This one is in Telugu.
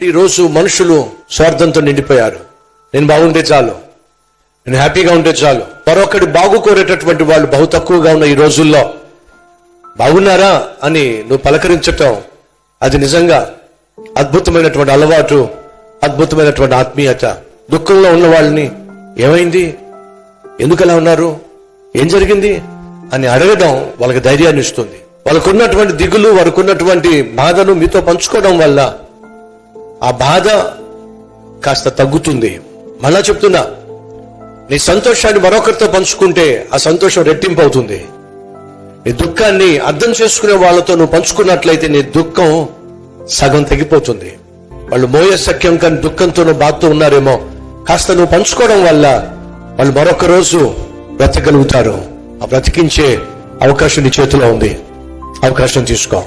ఈరోజు మనుషులు స్వార్థంతో నిండిపోయారు. నేను బాగుంటే చాలు, నేను హ్యాపీగా ఉంటే చాలు. మరొకటి బాగు కోరేటటువంటి వాళ్ళు బహు తక్కువగా ఉన్న ఈ రోజుల్లో బాగున్నారా అని నువ్వు పలకరించటం, అది నిజంగా అద్భుతమైనటువంటి అలవాటు, అద్భుతమైనటువంటి ఆత్మీయత. దుఃఖంలో ఉన్న వాళ్ళని ఏమైంది, ఎందుకు అలా ఉన్నారు, ఏం జరిగింది అని అడగడం వాళ్ళకి ధైర్యాన్ని ఇస్తుంది. వాళ్ళకున్నటువంటి దిగులు, వారికున్నటువంటి బాధను మీతో పంచుకోవడం వల్ల ఆ బాధ కాస్త తగ్గుతుంది. మళ్ళా చెప్తున్నా, నీ సంతోషాన్ని మరొకరితో పంచుకుంటే ఆ సంతోషం రెట్టింపు అవుతుంది. నీ దుఃఖాన్ని అర్థం చేసుకునే వాళ్ళతో నువ్వు పంచుకున్నట్లయితే నీ దుఃఖం సగం తగ్గిపోతుంది. వాళ్ళు మోయ సఖ్యం కానీ దుఃఖంతో బాధతో ఉన్నారేమో, కాస్త నువ్వు పంచుకోవడం వల్ల వాళ్ళు మరొక రోజు బ్రతకగలుగుతారు. ఆ బ్రతికించే అవకాశం నీ చేతిలో ఉంది. అవకాశం తీసుకో.